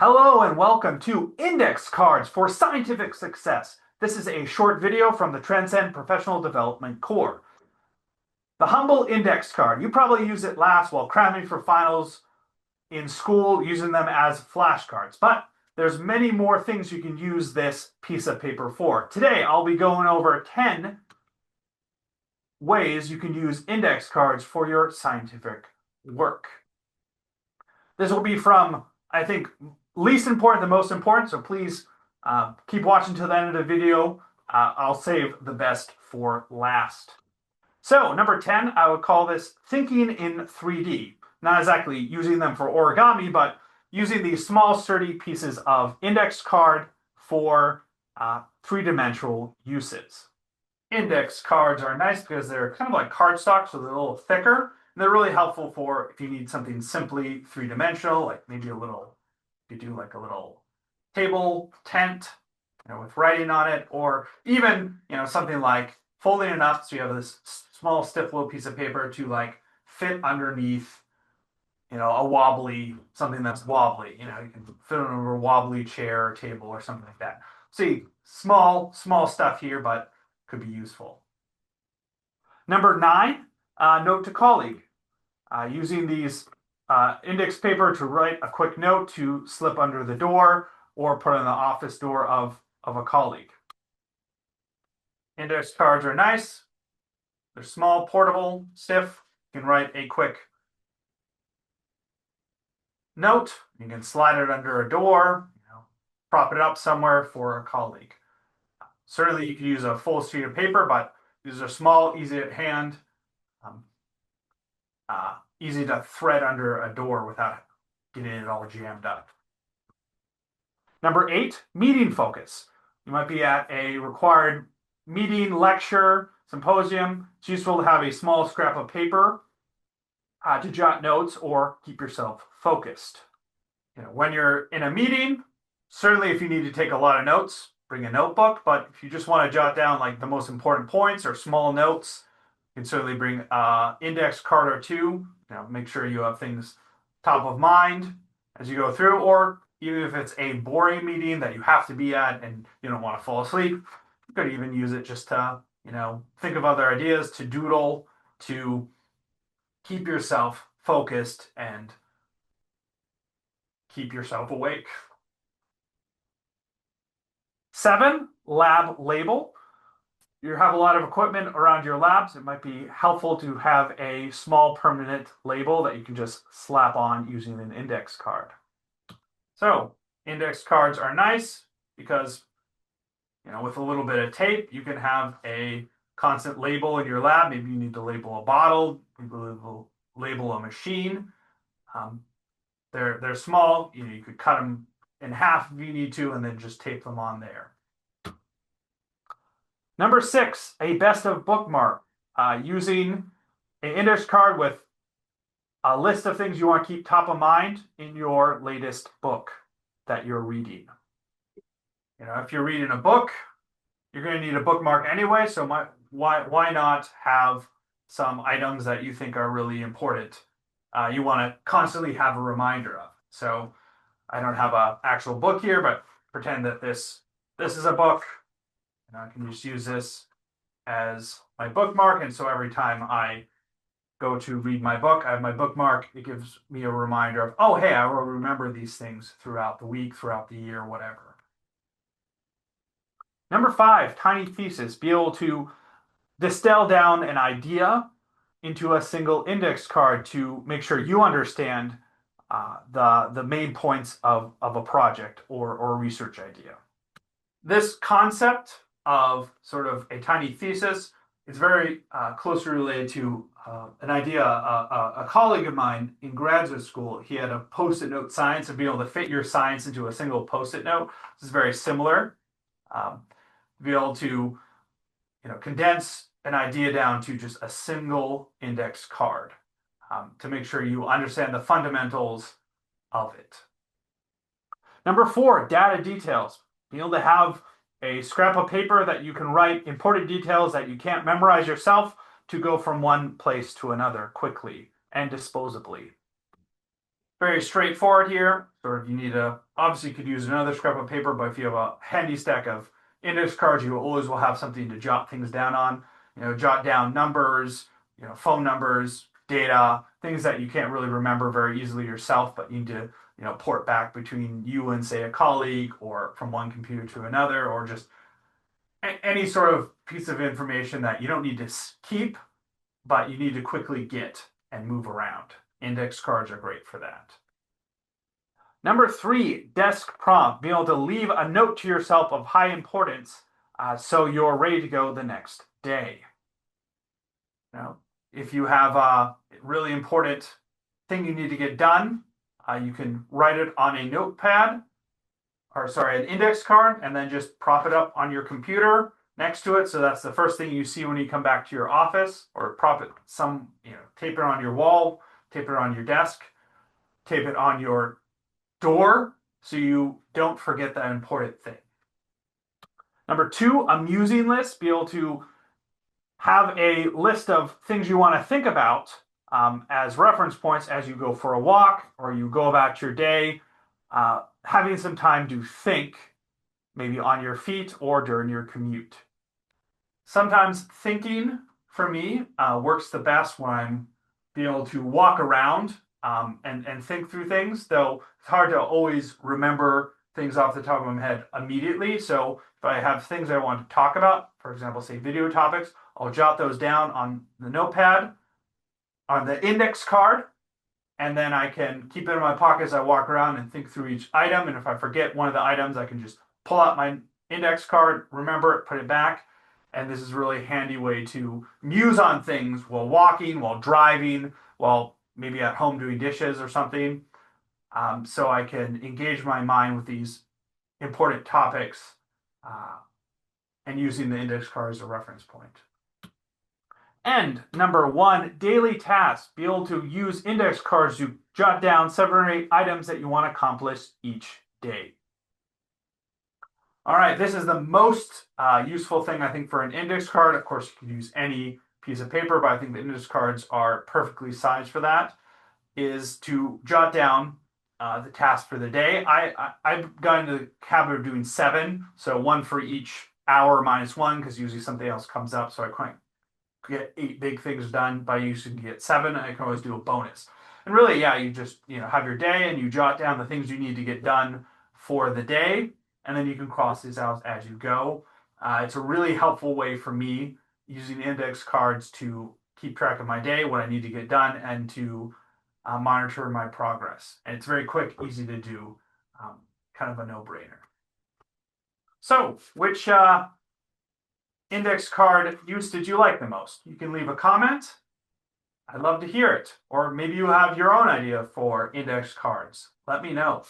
Hello and welcome to Index Cards for Scientific Success. This is a short video from the Transcend Professional Development Core. The humble index card. You probably use it last while cramming for finals in school, using them as flashcards. But there's many more things you can use this piece of paper for. Today, I'll be going over 10 ways you can use index cards for your scientific work. This will be from, I think, least important to most important, so please keep watching till the end of the video. I'll save the best for last. So, number 10, I would call this thinking in 3D. Not exactly using them for origami, but using these small, sturdy pieces of index card for three-dimensional uses. Index cards are nice because they're kind of like cardstock, so they're a little thicker. And they're really helpful for if you need something simply three-dimensional, like maybe you do like a little table tent, with writing on it, or even, something like folding it up so you have this small, stiff little piece of paper to like fit underneath, something that's wobbly. You can fit it over a wobbly chair or table or something like that. See, small stuff here, but could be useful. Number 9, note to colleague. Using these index paper to write a quick note to slip under the door or put on the office door of a colleague. Index cards are nice. They're small, portable, stiff. You can write a quick note. You can slide it under a door, prop it up somewhere for a colleague. Certainly you can use a full sheet of paper, but these are small, easy at hand, easy to thread under a door without getting it all jammed up. Number 8, meeting focus. You might be at a required meeting, lecture, symposium. It's useful to have a small scrap of paper to jot notes or keep yourself focused. When you're in a meeting, certainly if you need to take a lot of notes, bring a notebook. But if you just want to jot down like the most important points or small notes, you can certainly bring an index card or two. Make sure you have things top of mind as you go through, or even if it's a boring meeting that you have to be at and you don't want to fall asleep, you could even use it just to, think of other ideas, to doodle, to keep yourself focused and keep yourself awake. 7, lab label. You have a lot of equipment around your labs. It might be helpful to have a small permanent label that you can just slap on using an index card. So, index cards are nice because, with a little bit of tape, you can have a constant label in your lab. Maybe you need to label a bottle, maybe label a machine. They're small. You could cut them in half if you need to, and then just tape them on there. Number 6, a best of bookmark. Using an index card with a list of things you want to keep top of mind in your latest book that you're reading. If you're reading a book, you're going to need a bookmark anyway, so why not have some items that you think are really important you want to constantly have a reminder of. So I don't have an actual book here, but pretend that this is a book. I can just use this as my bookmark, and so every time I go to read my book, I have my bookmark. It gives me a reminder of, oh, hey, I will remember these things throughout the week, throughout the year, whatever. Number 5, tiny thesis. Be able to distill down an idea into a single index card to make sure you understand the main points of a project or research idea. This concept of sort of a tiny thesis is very closely related to an idea a colleague of mine in graduate school. He had a post-it note science, and being able to fit your science into a single post-it note. This is very similar. Be able to condense an idea down to just a single index card to make sure you understand the fundamentals of it. Number 4, data details. Being able to have a scrap of paper that you can write important details that you can't memorize yourself to go from one place to another quickly and disposably. Very straightforward here. Sort of you need to, obviously you could use another scrap of paper, but if you have a handy stack of index cards, you always will have something to jot things down on. Jot down numbers, phone numbers, data, things that you can't really remember very easily yourself, but you need to, port back between you and say a colleague or from one computer to another, or just any sort of piece of information that you don't need to keep, but you need to quickly get and move around. Index cards are great for that. Number 3, desk prompt. Be able to leave a note to yourself of high importance so you're ready to go the next day. Now, if you have a really important thing you need to get done, you can write it on a notepad, or sorry, an index card, and then just prop it up on your computer next to it. So that's the first thing you see when you come back to your office, or prop it tape it on your wall, tape it on your desk, tape it on your door so you don't forget that important thing. Number 2, a musing list. Be able to have a list of things you want to think about as reference points as you go for a walk or you go about your day. Having some time to think, maybe on your feet or during your commute. Sometimes thinking for me works the best when I'm able to walk around and think through things, though it's hard to always remember things off the top of my head immediately. So if I have things I want to talk about, for example, say video topics, I'll jot those down on the notepad, on the index card, and then I can keep it in my pocket as I walk around and think through each item. And if I forget one of the items, I can just pull out my index card, remember it, put it back. And this is a really handy way to muse on things while walking, while driving, while maybe at home doing dishes or something. So I can engage my mind with these important topics and using the index card as a reference point. And number 1, daily tasks. Be able to use index cards to jot down 7 or 8 items that you want to accomplish each day. All right, this is the most useful thing, I think, for an index card. Of course, you can use any piece of paper, but I think the index cards are perfectly sized for that, is to jot down the task for the day. I've gotten into the habit of doing 7, so 1 for each hour minus 1, because usually something else comes up, so I can't get 8 big things done by using to get 7, and I can always do a bonus. And really, yeah, you just have your day and you jot down the things you need to get done for the day, and then you can cross these out as you go. It's a really helpful way for me using index cards to keep track of my day, what I need to get done, and to monitor my progress. And it's very quick, easy to do, kind of a no-brainer. So, which index card use did you like the most? You can leave a comment. I'd love to hear it. Or maybe you have your own idea for index cards. Let me know.